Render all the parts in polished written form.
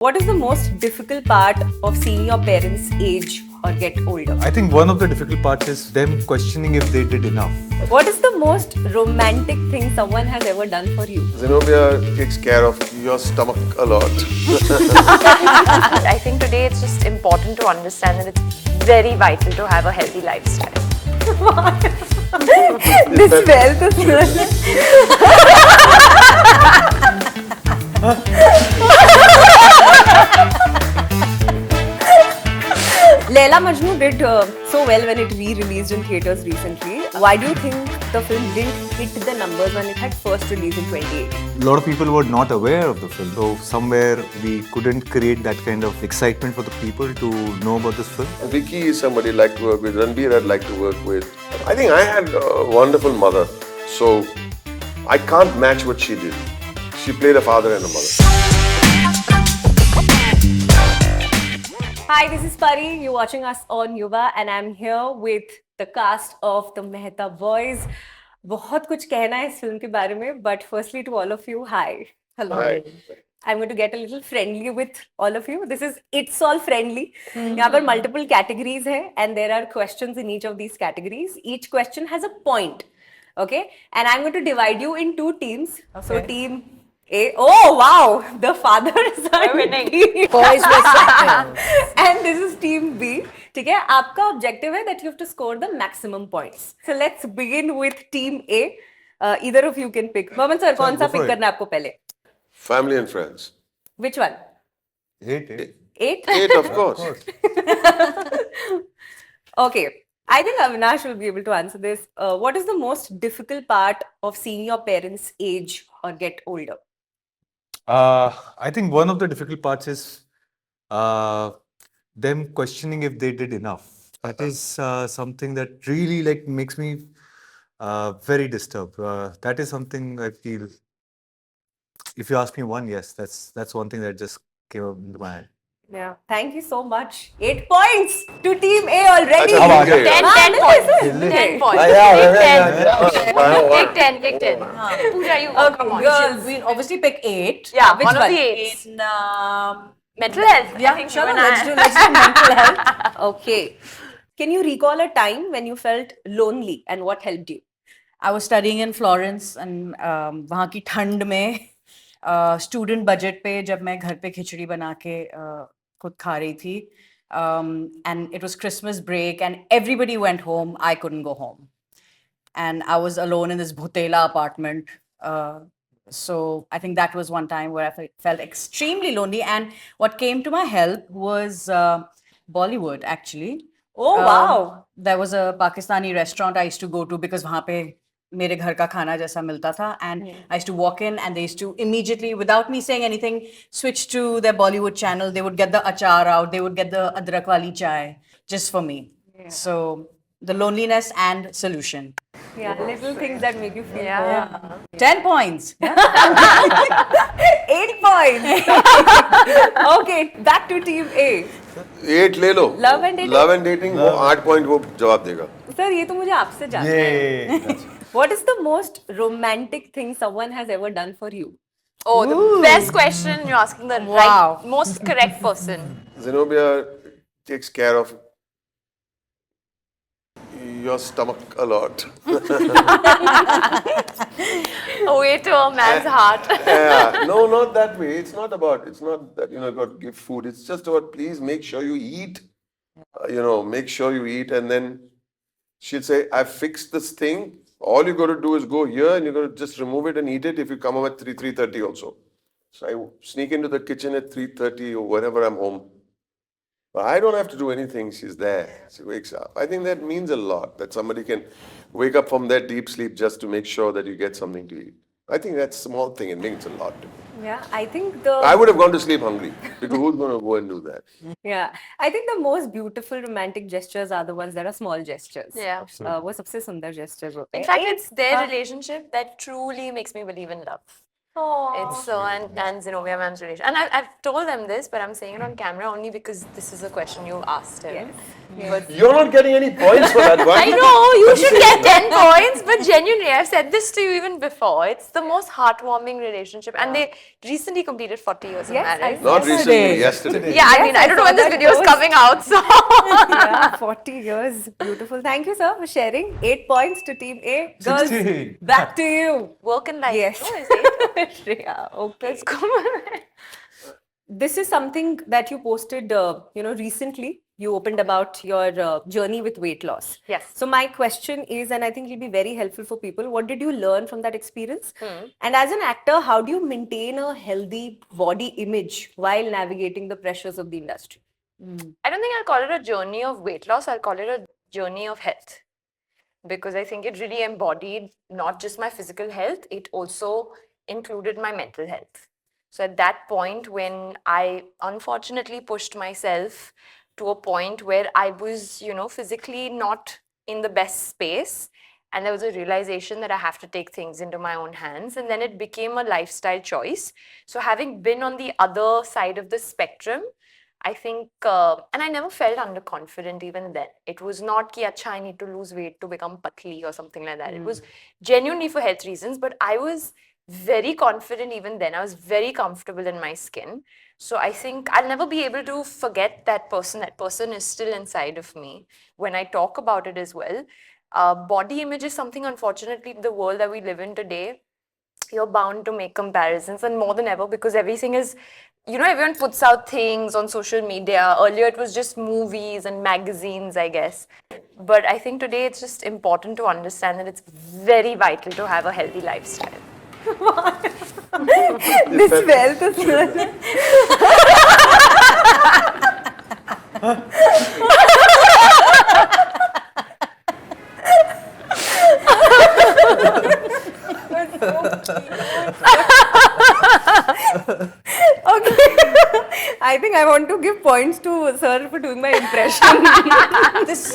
What is the most difficult part of seeing your parents age or get older? I think one of the difficult parts is them questioning if they did enough. What is the most romantic thing someone has ever done for you? Zenobia takes care of your stomach a lot. I think today it's just important to understand that it's very vital to have a healthy lifestyle. This wealth is Laila Majnu did so well when it re-released in theatres recently. Why do you think the film didn't hit the numbers when it had first released in 2018? A lot of people were not aware of the film. So somewhere we couldn't create that kind of excitement for the people to know about this film. Vicky is somebody I'd like to work with. Ranbir I'd like to work with. I think I had a wonderful mother. So I can't match what she did. She played a father and a mother. Hi, this is Pari. You're watching us on Yuvaa and I'm here with the cast of the Mehta Boys. बहुत कुछ कहना है इस film के बारे में, but firstly to all of you, hi. Hello. Hi. I'm going to get a little friendly with all of you. This is It's All Friendly. यहाँ पर multiple categories है and there are questions in each of these categories. Each question has a point. Okay? And I'm going to divide you in two teams. Okay. So team A. Oh wow! The fathers are winning. Boys were And this is team B. ठीक है? आपका objective है that you have to score the maximum points. So let's begin with team A. Either of you can pick. Boman sir, कौन सा pick करना है आपको पहले? Family and friends. Which one? 8. 8? 8, of course. Okay. I think Avinash will be able to answer this. What is the most difficult part of seeing your parents age or get older? I think one of the difficult parts is them questioning if they did enough. That is something that really makes me very disturbed. That is something I feel. If you ask me one, yes, that's one thing that just came up into my head. Yeah. Thank you so much. 8 points to team A already. Achha, okay. 10 points. 10 points. Take 10. Take 10. Pooja, you go. Come on. Girls. We obviously pick 8. Yeah, Which one of one? the 8s. In Mental health. yeah, I think sure. you and Let's I- do mental health. Okay. Can you recall a time when you felt lonely and what helped you? I was studying in Florence and वहाँ की ठंड में student budget पे जब मैं घर पे खिचड़ी बना के खुद खा रही थी and it was Christmas break and everybody went home. I couldn't go home. And I was alone in this Bhutela apartment. So I think that was one time where I felt extremely lonely. And what came to my help was Bollywood, actually. Oh, wow. There was a Pakistani restaurant I used to go to because वहाँ पे मेरे घर का खाना जैसा मिलता था. And I used to walk in and they used to immediately, without me saying anything, switch to their Bollywood channel. They would get the achar out. They would get the adrak wali chai just for me. Yeah. So the loneliness and solution. Yeah, little things that make you feel Yeah. home. 10 points. 8 points. Okay, back to team A. 8 ले लो. Love and dating? Love and dating, वो 8 point वो जवाब देगा. Sir, ये तो मुझे आपसे जानना है. What is the most romantic thing someone has ever done for you? Oh, the best question. You're asking the right, most correct person. Zenobia takes care of your stomach a lot. A way to a man's heart. Yeah, no, not that way. It's not that, you got to give food. It's just about, please make sure you eat. Make sure you eat. And then she'll say, I fixed this thing. All you got to do is go here and you're going to just remove it and eat it if you come home at 3:30 also. So I sneak into the kitchen at 3:30 or whenever I'm home. But I don't have to do anything. She's there. She wakes up. I think that means a lot, that somebody can wake up from their deep sleep just to make sure that you get something to eat. I think that's a small thing. It means a lot to me. Yeah, I think I would have gone to sleep hungry because who's going to go and do that? Yeah, I think the most beautiful romantic gestures are the ones that are small gestures. Yeah. वो सबसे सुंदर gestures होते हैं. In fact, it's their relationship that truly makes me believe in love. It's and Zenobia ma'am's relation. And I've told them this, but I'm saying it on camera only because this is a question you asked him. But You're not getting any points for that one. I know, you should get 10 points, but genuinely, I've said this to you even before. It's the most heartwarming relationship. And they recently completed 40 years of marriage. Not recently, yesterday. Yeah, I mean, I don't know when this video is coming out, so. Yeah, 40 years. Beautiful. Thank you, sir, for sharing. 8 points to Team A. Girls, 16. back to you. Work and life. Yes. No, is it? Shreya, okay. Let's go. This is something that you posted, recently. You opened about your journey with weight loss. Yes. So my question is, and I think it'll be very helpful for people, what did you learn from that experience? And as an actor, how do you maintain a healthy body image while navigating the pressures of the industry? I don't think I'll call it a journey of weight loss. I'll call it a journey of health. Because I think it really embodied not just my physical health, it also included my mental health. So at that point when I unfortunately pushed myself to a point where I was, physically not in the best space, and there was a realization that I have to take things into my own hands, and then it became a lifestyle choice. So having been on the other side of the spectrum, I think, and I never felt underconfident even then. It was not ki acha, I need to lose weight to become patli or something like that. It was genuinely for health reasons, but I was very confident even then. I was very comfortable in my skin. So I think I'll never be able to forget that person. That person is still inside of me when I talk about it as well. Body image is something, unfortunately, the world that we live in today, you're bound to make comparisons, and more than ever, because everything is, everyone puts out things on social media. Earlier it was just movies and magazines, I guess. But I think today it's just important to understand that it's very vital to have a healthy lifestyle. This wealth is okay. I think I want to give points to sir for doing my impression.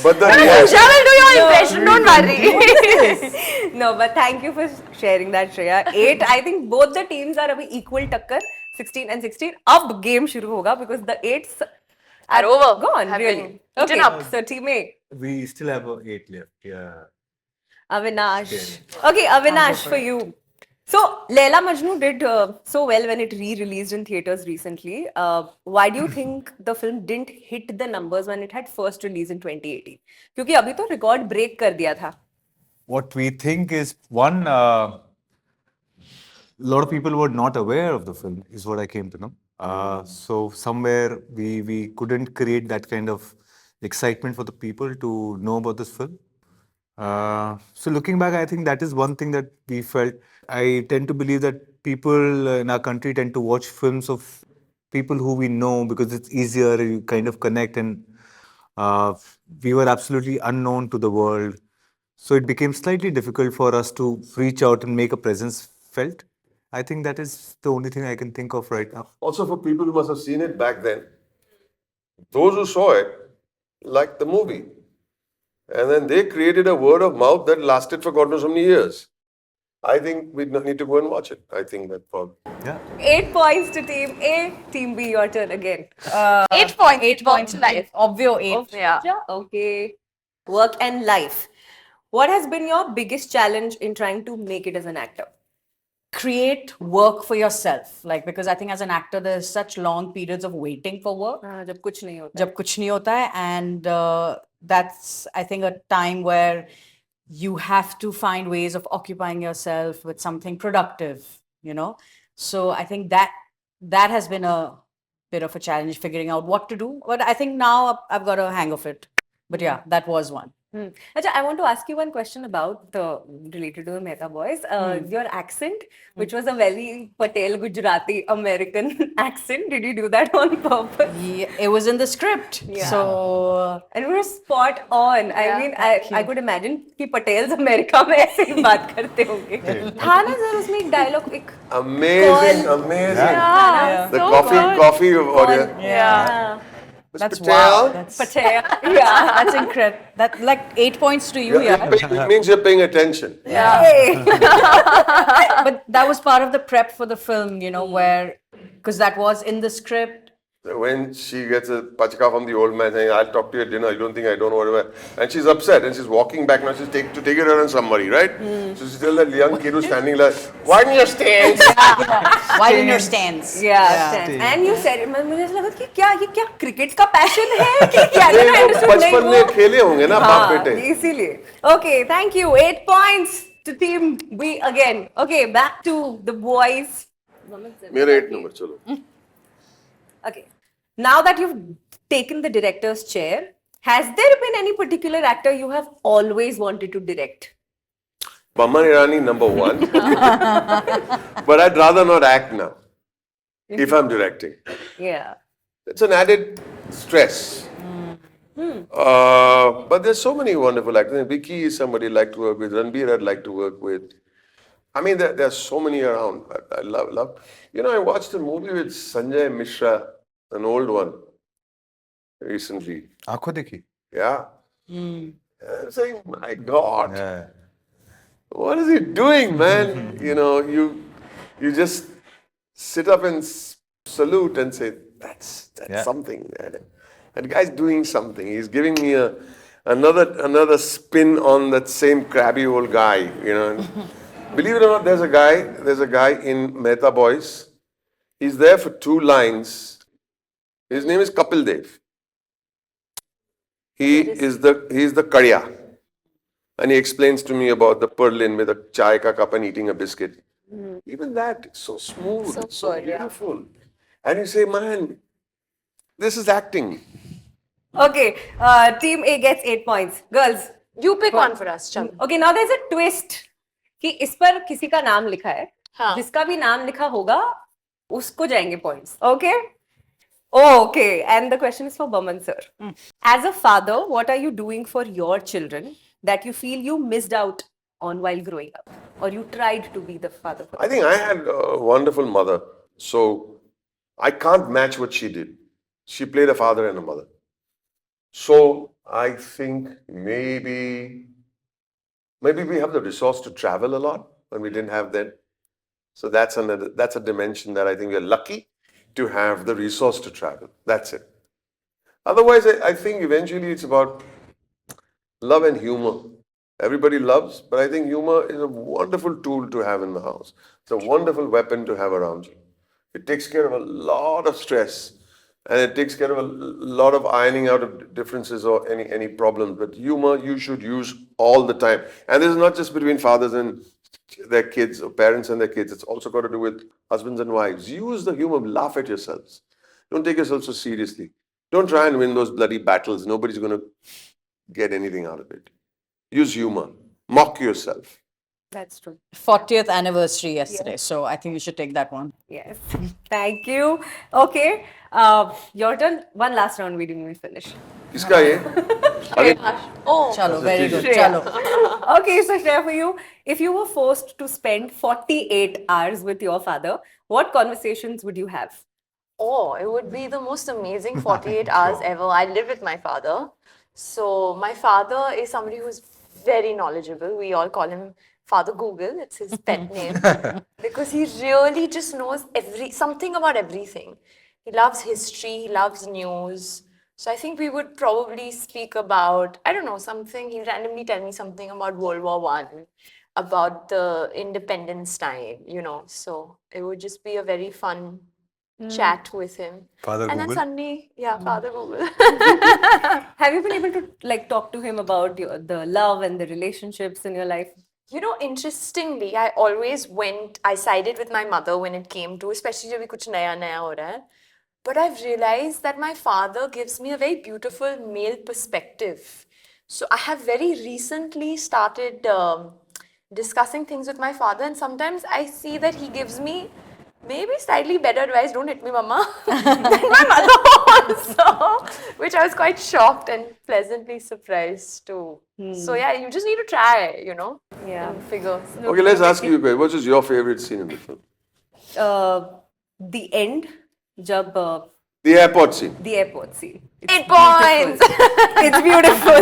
But the Anusha will do your impression, don't worry. No, but thank you for sharing that, Shreya. 8, I think both the teams are abhi equal takkar, 16 and 16. Ab game shuru hoga because the 8s Are over. Gone, Have really. been eaten Okay, up. so team A. We still have 8 left. Yeah. Avinash. Okay, Avinash, for you. So, Laila Majnu did so well when it re-released in theaters recently. Why do you think the film didn't hit the numbers when it had first released in 2018? क्योंकि अभी तो record break कर दिया था. What we think is, one, a lot of people were not aware of the film, is what I came to know. So somewhere we couldn't create that kind of excitement for the people to know about this film. So looking back, I think that is one thing that we felt. I tend to believe that people in our country tend to watch films of people who we know because it's easier, you kind of connect, and we were absolutely unknown to the world. So it became slightly difficult for us to reach out and make a presence felt. I think that is the only thing I can think of right now. also for people who must have seen it back then, those who saw it liked the movie. And then they created a word of mouth that lasted for God knows how many years. I think we need to go and watch it. I think that for Yeah. 8 points to team A. Team B, your turn again. 8 points. 8 points. Life. Obvio 8. Yeah. Okay. Work and life. What has been your biggest challenge in trying to make it as an actor? Create work for yourself. Like, because I think as an actor, there's such long periods of waiting for work. जब कुछ नहीं होता. जब कुछ नहीं होता है, and that's, I think, a time where you have to find ways of occupying yourself with something productive, So I think that has been a bit of a challenge, figuring out what to do. But I think now I've got a hang of it. But yeah, that was one. Acha, I want to ask you one question about related to the Mehta Boys. Your accent, which was a very Patel Gujarati American accent, did you do that on purpose? Yeah, it was in the script. Yeah. So And it was spot on. I mean, I could imagine कि Patels America में ऐसे ही बात करते होंगे. था ना sir उसमें एक dialogue एक amazing, Call. amazing. Yeah. The So coffee good. audio. Yeah. That's Patel. wow. That's Patel. Yeah. that's incredible. That like 8 points to you, yeah. It means you're paying attention. Hey. But that was part of the prep for the film, you know, where because that was in the script. When she gets a pachka from the old man saying, I'll talk to you at dinner, you don't think I don't know whatever. And she's upset and she's walking back now, she's to take it on somebody, right? So she tells that young kid who's standing like, widen your stance. Widen your stance. Yeah. And you said, मुझे ऐसा लगा कि क्या ये क्या cricket का passion है कि क्या ये I understood नहीं बचपन में वो खेले होंगे ना बाप बेटे. इसीलिए. Okay, thank you. 8 points to team B again. Okay, back to the boys. मेरे 8 नंबर चलो. Okay. Now that you've taken the director's chair, has there been any particular actor you have always wanted to direct? Boman Irani number 1. But I'd rather not act now. If I'm directing. Yeah. It's an added stress. But there's so many wonderful actors. Vicky is somebody I'd like to work with. Ranbir I'd like to work with. I mean, there are so many around. I love. You know, I watched a movie with Sanjay Mishra, an old one, recently. आंखों देखी. Yeah. I'm saying, my God, Yeah. what is he doing, man? You know, you just sit up and salute and say, that's Yeah. something. That guy's doing something. He's giving me another spin on that same crabby old guy, you know. Believe it or not, there's a guy in Mehta Boys. He's there for 2 lines. His name is Kapil Dev. He's the Kadiya. And he explains to me about the purlin with a chai ka cup and eating a biscuit. Even that, it's so smooth, it's so beautiful. And you say, man, this is acting. Okay, team A gets 8 points. Girls. You pick one for us, chalo. Okay, now there's a twist कि इस पर किसी का नाम लिखा है. हाँ. जिसका भी नाम लिखा होगा उसको जाएंगे points. Okay? Oh, okay. And the question is for Boman sir. As a father, what are you doing for your children that you feel you missed out on while growing up? Or you tried to be the father for I think I had a wonderful mother. So I can't match what she did. She played a father and a mother. So I think maybe we have the resource to travel a lot when we didn't have that. So that's a dimension that I think we're lucky to have the resource to travel. That's it. Otherwise, I think eventually it's about love and humor. Everybody loves, but I think humor is a wonderful tool to have in the house. It's a wonderful weapon to have around you. It takes care of a lot of stress and it takes care of a lot of ironing out of differences or any problems. But humor you should use all the time. And this is not just between fathers and their kids or parents and their kids. It's also got to do with husbands and wives. Use the humor, laugh at yourselves. Don't take yourself so seriously. Don't try and win those bloody battles. Nobody's going to get anything out of it. Use humor. Mock yourself. That's true. 40th anniversary yesterday, so I think you should take that one. Yes. Thank you. Okay. Your turn. One last round we didn't even finish. Kiska ye? Oh, Chalo, very good. Shreya. Chalo. Okay, so Shreya, for you, if you were forced to spend 48 hours with your father, what conversations would you have? Oh, it would be the most amazing 48 hours ever. I live with my father. So my father is somebody who's very knowledgeable. We all call him Father Google. It's his pet name. Because he really just knows something about everything. He loves history, he loves news. So I think we would probably speak about, I don't know, something. He'll randomly tell me something about World War I, about the independence time, you know. So it would just be a very fun chat with him. Father And then Google. suddenly, yeah, Father Google. Have you been able to like talk to him about the love and the relationships in your life? You know, interestingly, I sided with my mother when it came to, especially जब भी कुछ नया हो रहा है. But I've realized that my father gives me a very beautiful male perspective. So I have very recently started discussing things with my father, and sometimes I see that he gives me maybe slightly better advice, don't hit me, mama, than my mother also, which I was quite shocked and pleasantly surprised too. So yeah, you just need to try, you know, Yeah. and figure. Okay, let's ask you a question. What is your favorite scene in the film? The end, जब The airport scene. The airport scene. It's 8 points. beautiful. It's beautiful.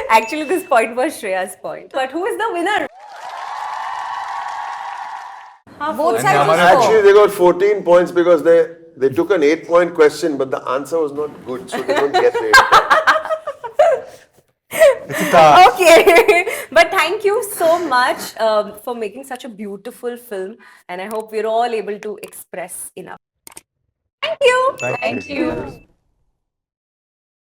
Actually, this point was Shreya's point. But who is the winner? Both sides sides. Actually, they got 14 points because they took an 8-point question, but the answer was not good, so they don't get the 8 points. It's a task. Okay, but thank you so much for making such a beautiful film, and I hope we're all able to express enough. Thank you. Thank you.